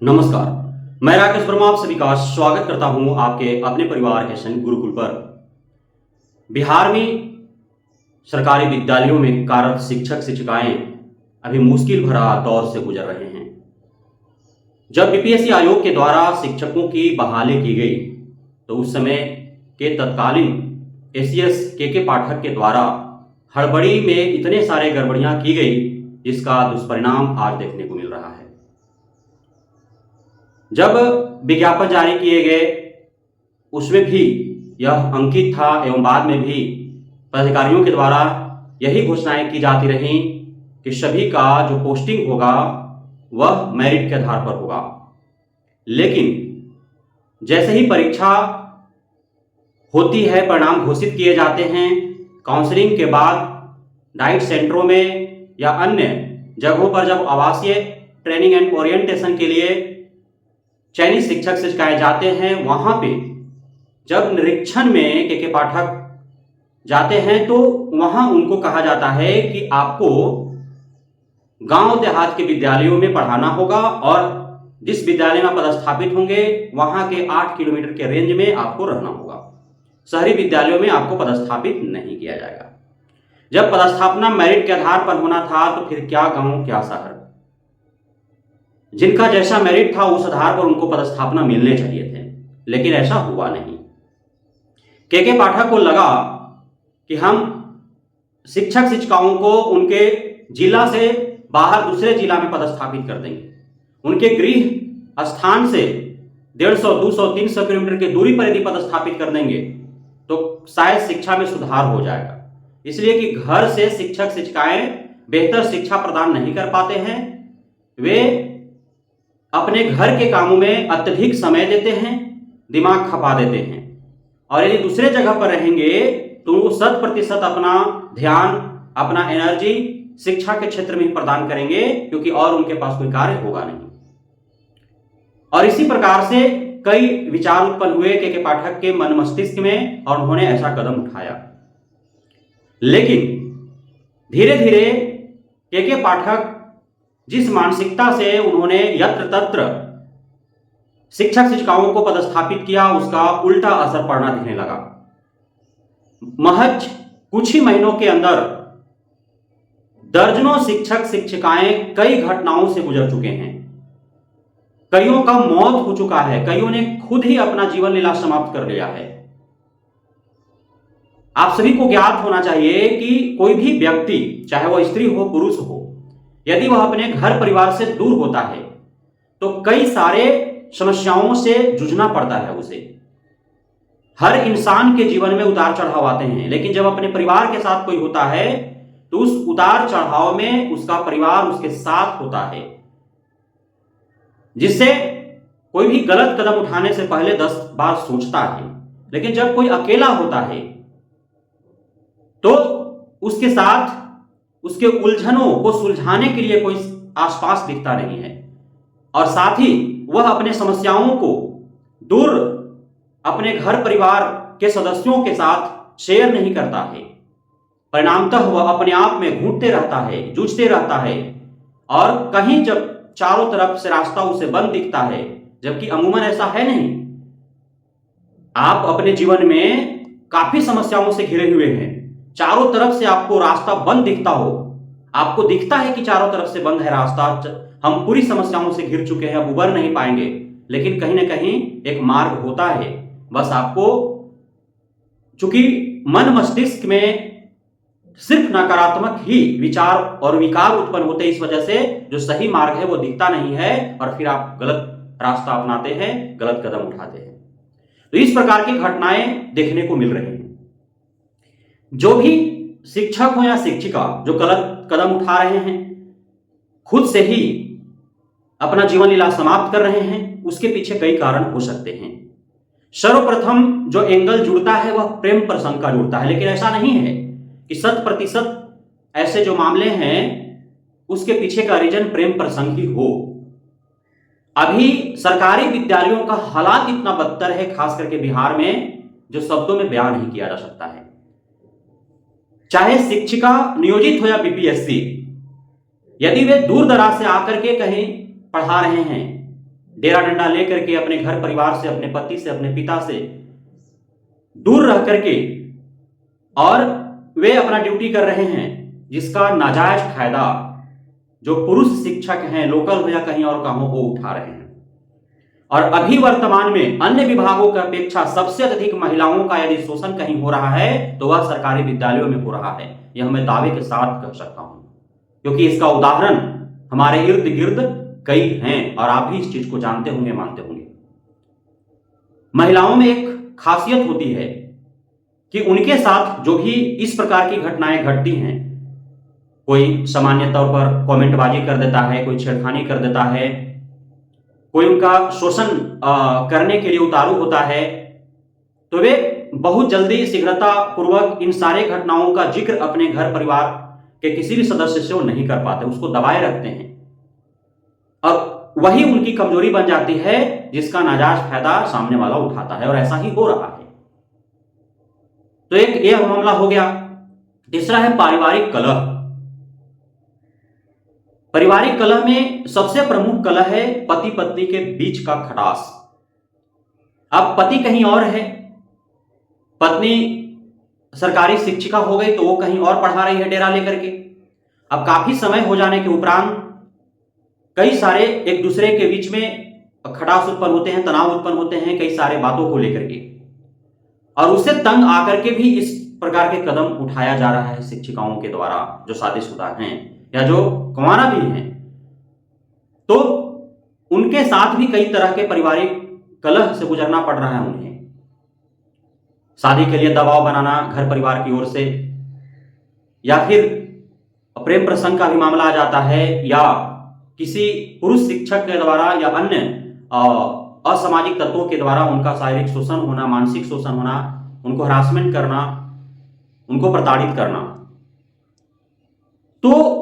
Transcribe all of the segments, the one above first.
नमस्कार। मैं राकेश वर्मा आप सभी का स्वागत करता हूं आपके अपने परिवार एसएन गुरुकुल पर। बिहार में सरकारी विद्यालयों में कार्यरत शिक्षक शिक्षिकाएं अभी मुश्किल भरा दौर से गुजर रहे हैं। जब बीपीएससी आयोग के द्वारा शिक्षकों की बहाली की गई तो उस समय के तत्कालीन एसीएस के पाठक के द्वारा हड़बड़ी में इतने सारे गड़बड़ियां की गई जिसका दुष्परिणाम आज देखने को मिल रहा है। जब विज्ञापन जारी किए गए उसमें भी यह अंकित था एवं बाद में भी पदाधिकारियों के द्वारा यही घोषणाएं की जाती रहीं कि सभी का जो पोस्टिंग होगा वह मेरिट के आधार पर होगा। लेकिन जैसे ही परीक्षा होती है, परिणाम घोषित किए जाते हैं, काउंसलिंग के बाद डाइट सेंटरों में या अन्य जगहों पर जब आवासीय ट्रेनिंग एंड ओरिएंटेशन के लिए चयनित शिक्षक शिक्षिकाएं जाते हैं, वहां पे जब निरीक्षण में के पाठक जाते हैं तो वहां उनको कहा जाता है कि आपको गांव देहात के विद्यालयों में पढ़ाना होगा और जिस विद्यालय में पदस्थापित होंगे वहां के 8 किलोमीटर के रेंज में आपको रहना होगा। शहरी विद्यालयों में आपको पदस्थापित नहीं किया जाएगा। जब पदस्थापना मेरिट के आधार पर होना था तो फिर क्या गांव क्या शहर, जिनका जैसा मेरिट था उस आधार पर उनको पदस्थापना मिलने चाहिए थे, लेकिन ऐसा हुआ नहीं। के पाठक को लगा कि हम शिक्षक शिक्षिकाओं को उनके जिला से बाहर दूसरे जिला में पदस्थापित कर देंगे, उनके गृह स्थान से 150, 200, 300 किलोमीटर की दूरी पर यदि पदस्थापित कर देंगे तो शायद शिक्षा में सुधार हो जाएगा। इसलिए कि घर से शिक्षक शिक्षिकाएं बेहतर शिक्षा प्रदान नहीं कर पाते हैं, वे अपने घर के कामों में अत्यधिक समय देते हैं, दिमाग खपा देते हैं, और यदि दूसरे जगह पर रहेंगे तो 100% अपना ध्यान, अपना एनर्जी शिक्षा के क्षेत्र में ही प्रदान करेंगे, क्योंकि और उनके पास कोई कार्य होगा नहीं। और इसी प्रकार से कई विचार उत्पन्न हुए के पाठक के मन मस्तिष्क में और उन्होंने ऐसा कदम उठाया। लेकिन धीरे धीरे के पाठक जिस मानसिकता से उन्होंने यत्र तत्र शिक्षक शिक्षिकाओं को पदस्थापित किया उसका उल्टा असर पड़ना दिखने लगा। महज कुछ ही महीनों के अंदर दर्जनों शिक्षक शिक्षिकाएं कई घटनाओं से गुजर चुके हैं, कईयों का मौत हो चुका है, कईयों ने खुद ही अपना जीवन लीला समाप्त कर लिया है। आप सभी को ज्ञात होना चाहिए कि कोई भी व्यक्ति, चाहे वह स्त्री हो पुरुष हो, यदि वह अपने घर परिवार से दूर होता है तो कई सारे समस्याओं से जूझना पड़ता है उसे। हर इंसान के जीवन में उतार चढ़ाव आते हैं, लेकिन जब अपने परिवार के साथ कोई होता है तो उस उतार चढ़ाव में उसका परिवार उसके साथ होता है, जिससे कोई भी गलत कदम उठाने से पहले 10 बार सोचता है। लेकिन जब कोई अकेला होता है तो उसके साथ उसके उलझनों को सुलझाने के लिए कोई आसपास दिखता नहीं है, और साथ ही वह अपने समस्याओं को दूर अपने घर परिवार के सदस्यों के साथ शेयर नहीं करता है। परिणामतः वह अपने आप में घूटते रहता है, जूझते रहता है, और कहीं जब चारों तरफ से रास्ता उसे बंद दिखता है, जबकि अमूमन ऐसा है नहीं। आप अपने जीवन में काफी समस्याओं से घिरे हुए हैं, चारों तरफ से आपको रास्ता बंद दिखता हो, आपको दिखता है कि चारों तरफ से बंद है रास्ता, हम पूरी समस्याओं से घिर चुके हैं, अब उबर नहीं पाएंगे, लेकिन कहीं ना कहीं एक मार्ग होता है। बस आपको, चूंकि मन मस्तिष्क में सिर्फ नकारात्मक ही विचार और विकार उत्पन्न होते हैं, इस वजह से जो सही मार्ग है वो दिखता नहीं है और फिर आप गलत रास्ता अपनाते हैं, गलत कदम उठाते हैं। तो इस प्रकार की घटनाएं देखने को मिल रही हैं। जो भी शिक्षक हो या शिक्षिका जो गलत कदम उठा रहे हैं, खुद से ही अपना जीवन लीला समाप्त कर रहे हैं, उसके पीछे कई कारण हो सकते हैं। सर्वप्रथम जो एंगल जुड़ता है वह प्रेम प्रसंग का जुड़ता है, लेकिन ऐसा नहीं है कि 100% ऐसे जो मामले हैं उसके पीछे का रीजन प्रेम प्रसंग ही हो। अभी सरकारी विद्यालयों का हालात इतना बदतर है, खास करके बिहार में, जो शब्दों में बयान नहीं किया जा सकता है। चाहे शिक्षिका नियोजित हो या बीपीएससी, यदि वे दूर दराज से आकर के कहीं पढ़ा रहे हैं डेरा डंडा लेकर के अपने घर परिवार से, अपने पति से, अपने पिता से दूर रह करके और वे अपना ड्यूटी कर रहे हैं, जिसका नाजायज फायदा जो पुरुष शिक्षक हैं, लोकल हो या कहीं और का हो, वो उठा रहे हैं। और अभी वर्तमान में अन्य विभागों की अपेक्षा सबसे अधिक महिलाओं का यदि शोषण कहीं हो रहा है तो वह सरकारी विद्यालयों में हो रहा है। यह मैं दावे के साथ कह सकता हूं, क्योंकि इसका उदाहरण हमारे इर्द गिर्द कई हैं और आप भी इस चीज को जानते होंगे, मानते होंगे। महिलाओं में एक खासियत होती है कि उनके साथ जो भी इस प्रकार की घटनाएं घटती हैं, कोई सामान्य तौर पर कमेंटबाजी कर देता है, कोई छेड़खानी कर देता है, कोई उनका शोषण करने के लिए उतारू होता है, तो वे बहुत जल्दी शीघ्रता पूर्वक इन सारे घटनाओं का जिक्र अपने घर परिवार के किसी भी सदस्य से वो नहीं कर पाते, उसको दबाए रखते हैं। अब वही उनकी कमजोरी बन जाती है, जिसका नाजायज फायदा सामने वाला उठाता है, और ऐसा ही हो रहा है। तो एक यह मामला हो गया। तीसरा है पारिवारिक कलह। पारिवारिक कलह में सबसे प्रमुख कलह है पति पत्नी के बीच का खटास। अब पति कहीं और है, पत्नी सरकारी शिक्षिका हो गई तो वो कहीं और पढ़ा रही है डेरा लेकर के। अब काफी समय हो जाने के उपरांत कई सारे एक दूसरे के बीच में खटास उत्पन्न होते हैं, तनाव उत्पन्न होते हैं कई सारे बातों को लेकर के, और उससे तंग आकर के भी इस प्रकार के कदम उठाया जा रहा है शिक्षिकाओं के द्वारा, जो शादीशुदा हैं या जो कुंवारा भी हैं। तो उनके साथ भी कई तरह के पारिवारिक कलह से गुजरना पड़ रहा है उन्हें। शादी के लिए दबाव बनाना घर परिवार की ओर से, या फिर प्रेम प्रसंग का भी मामला आ जाता है, या किसी पुरुष शिक्षक के द्वारा या अन्य असामाजिक तत्वों के द्वारा उनका शारीरिक शोषण होना, मानसिक शोषण होना, उनको हरासमेंट करना, उनको प्रताड़ित करना। तो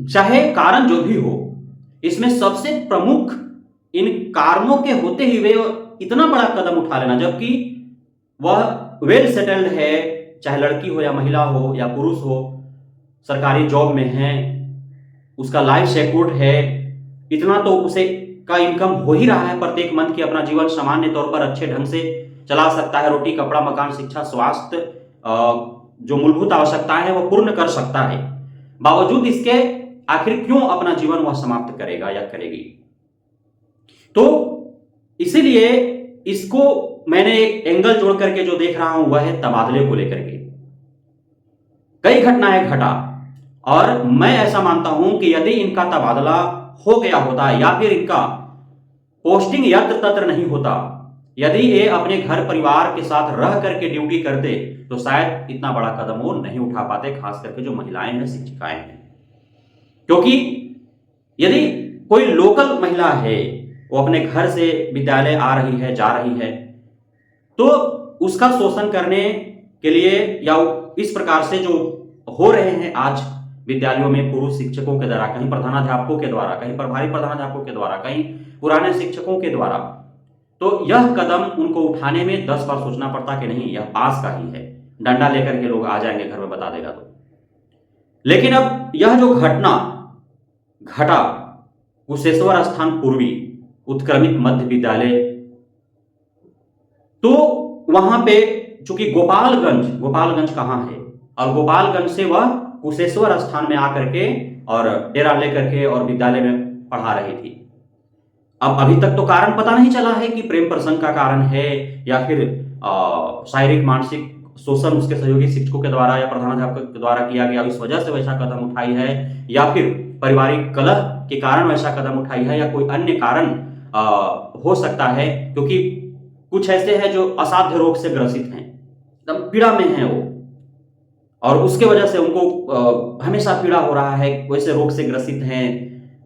चाहे कारण जो भी हो, इसमें सबसे प्रमुख इन कारणों के होते ही वे इतना बड़ा कदम उठा लेना, जबकि वह वेल सेटल्ड है, चाहे लड़की हो या महिला हो या पुरुष हो, सरकारी जॉब में है, उसका लाइफ सिक्योर्ड है, इतना तो उसे का इनकम हो ही रहा है प्रत्येक मंथ की, अपना जीवन सामान्य तौर पर अच्छे ढंग से चला सकता है, रोटी कपड़ा मकान शिक्षा स्वास्थ्य जो मूलभूत आवश्यकताएं हैं वो पूर्ण कर सकता है। बावजूद इसके आखिर क्यों अपना जीवन वह समाप्त करेगा या करेगी? तो इसीलिए इसको मैंने एक एंगल जोड़ करके जो देख रहा हूं वह है तबादले को लेकर के। कई घटनाएं घटा और मैं ऐसा मानता हूं कि यदि इनका तबादला हो गया होता या फिर इनका पोस्टिंग यत्र तत्र नहीं होता, यदि ये अपने घर परिवार के साथ रह करके ड्यूटी करते, तो शायद इतना बड़ा कदम वो नहीं उठा पाते, खास करके जो महिलाएं हैं, शिक्षिकाएं हैं। क्योंकि यदि कोई लोकल महिला है, वो अपने घर से विद्यालय आ रही है, जा रही है, तो उसका शोषण करने के लिए या इस प्रकार से जो हो रहे हैं आज विद्यालयों में पुरुष शिक्षकों के द्वारा, कहीं प्रधानाध्यापकों के द्वारा, कहीं प्रभारी प्रधानाध्यापकों के द्वारा, कहीं पुराने शिक्षकों के द्वारा, तो यह कदम उनको उठाने में 10 बार सोचना पड़ता कि नहीं यह पास का ही है, डंडा लेकर के लोग आ जाएंगे घर में बता देगा तो। लेकिन अब यह जो घटना घटा कुशेश्वर स्थान पूर्वी उत्क्रमित मध्य विद्यालय, तो वहां पे चूंकि गोपालगंज कहां है, और गोपालगंज से वह कुशेश्वर स्थान में आकर के और डेरा लेकर के और विद्यालय में पढ़ा रही थी। अब अभी तक तो कारण पता नहीं चला है कि प्रेम प्रसंग का कारण है या फिर शारीरिक मानसिक शोषण उसके सहयोगी शिक्षकों के द्वारा या प्रधानाध्यापक के द्वारा किया गया, इस वजह से वैसा कदम उठाई है, या फिर पारिवारिक कलह के कारण वैसा कदम उठाई है, या कोई अन्य कारण हो सकता है। क्योंकि कुछ ऐसे हैं जो असाध्य रोग से ग्रसित हैं, एकदम पीड़ा में हैं वो, और उसके वजह से उनको हमेशा पीड़ा हो रहा है, वैसे रोग से ग्रसित हैं,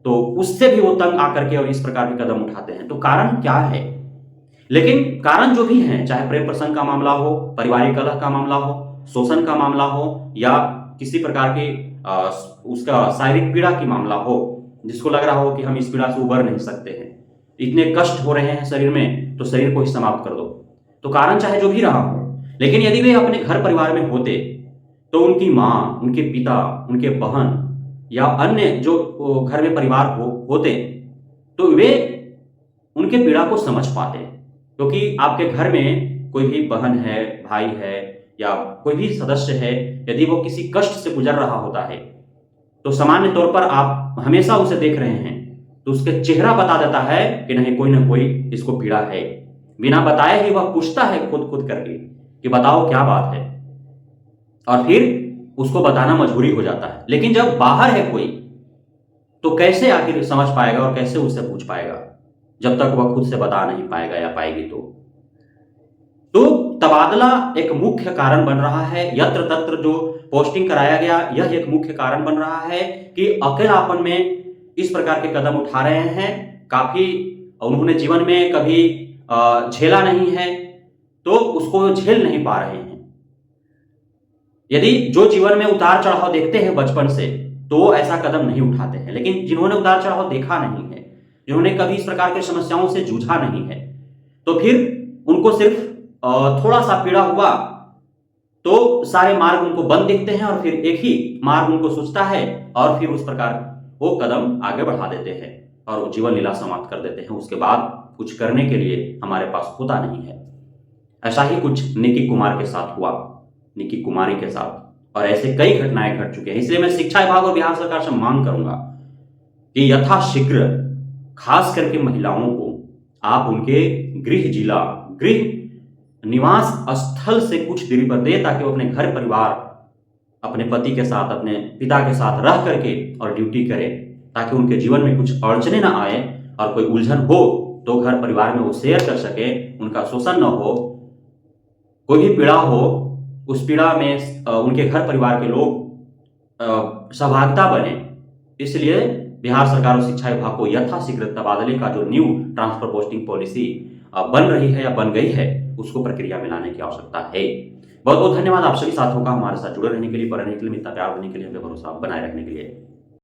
तो उससे भी वो तंग आकर के और इस प्रकार के कदम उठाते हैं। तो कारण क्या है? लेकिन कारण जो भी हैं, चाहे प्रेम प्रसंग का मामला हो, पारिवारिक कलह का मामला हो, शोषण का मामला हो, या किसी प्रकार की उसका शारीरिक पीड़ा की मामला हो, जिसको लग रहा हो कि हम इस पीड़ा से उबर नहीं सकते हैं, इतने कष्ट हो रहे हैं शरीर में, तो शरीर को ही समाप्त कर दो। तो कारण चाहे जो भी रहा हो, लेकिन यदि वे अपने घर परिवार में होते तो उनकी माँ, उनके पिता, उनके बहन या अन्य जो घर में परिवार होते, तो वे उनके पीड़ा को समझ पाते हैं। क्योंकि आपके घर में कोई भी बहन है, भाई है या कोई भी सदस्य है, यदि वो किसी कष्ट से गुजर रहा होता है तो सामान्य तौर पर आप हमेशा उसे देख रहे हैं तो उसके चेहरा बता देता है कि नहीं, कोई ना कोई इसको पीड़ा है। बिना बताए ही वह पूछता है खुद खुद करके कि बताओ क्या बात है, और फिर उसको बताना मजबूरी हो जाता है। लेकिन जब बाहर है कोई तो कैसे आखिर समझ पाएगा और कैसे उससे पूछ पाएगा जब तक वह खुद से बता नहीं पाएगा या पाएगी। तो तबादला एक मुख्य कारण बन रहा है। यत्र तत्र जो पोस्टिंग कराया गया, यह एक मुख्य कारण बन रहा है कि अकेलापन में इस प्रकार के कदम उठा रहे हैं। काफी उन्होंने जीवन में कभी झेला नहीं है तो उसको झेल नहीं पा रहे हैं। यदि जो जीवन में उतार चढ़ाव देखते हैं बचपन से तो वो ऐसा कदम नहीं उठाते हैं, लेकिन जिन्होंने उतार चढ़ाव देखा नहीं है, जिन्होंने कभी इस प्रकार की समस्याओं से जूझा नहीं है, तो फिर उनको सिर्फ थोड़ा सा पीड़ा हुआ तो सारे मार्ग उनको बंद दिखते हैं और फिर एक ही मार्ग उनको सूझता है और फिर उस प्रकार वो कदम आगे बढ़ा देते हैं और वो जीवन लीला समाप्त कर देते हैं। उसके बाद कुछ करने के लिए हमारे पास होता नहीं है। ऐसा ही कुछ निकी कुमार के साथ हुआ, निकी कुमारी के साथ, और ऐसे कई घटनाएं घट चुके हैं। इसलिए मैं शिक्षा विभाग और बिहार सरकार से मांग करूंगा कि यथाशीघ्र खास करके महिलाओं को आप उनके गृह जिला, गृह निवास स्थल से कुछ दूरी पर दे ताकि वो अपने घर परिवार, अपने पति के साथ, अपने पिता के साथ रह करके और ड्यूटी करें, ताकि उनके जीवन में कुछ अड़चने ना आए और कोई उलझन हो तो घर परिवार में वो शेयर कर सके, उनका शोषण न हो, कोई भी पीड़ा हो उस पीड़ा में उनके घर परिवार के लोग सहभागिता बने। इसलिए बिहार सरकार और शिक्षा विभाग को यथाशीघ्र तबादले का जो न्यू ट्रांसफर पोस्टिंग पॉलिसी बन रही है या बन गई है उसको प्रक्रिया में लाने की आवश्यकता है। बहुत बहुत धन्यवाद आप सभी साथियों का हमारे साथ जुड़े रहने के लिए, पढ़ने के लिए, इतना प्यार देने के लिए, हमें भरोसा बनाए रखने के लिए।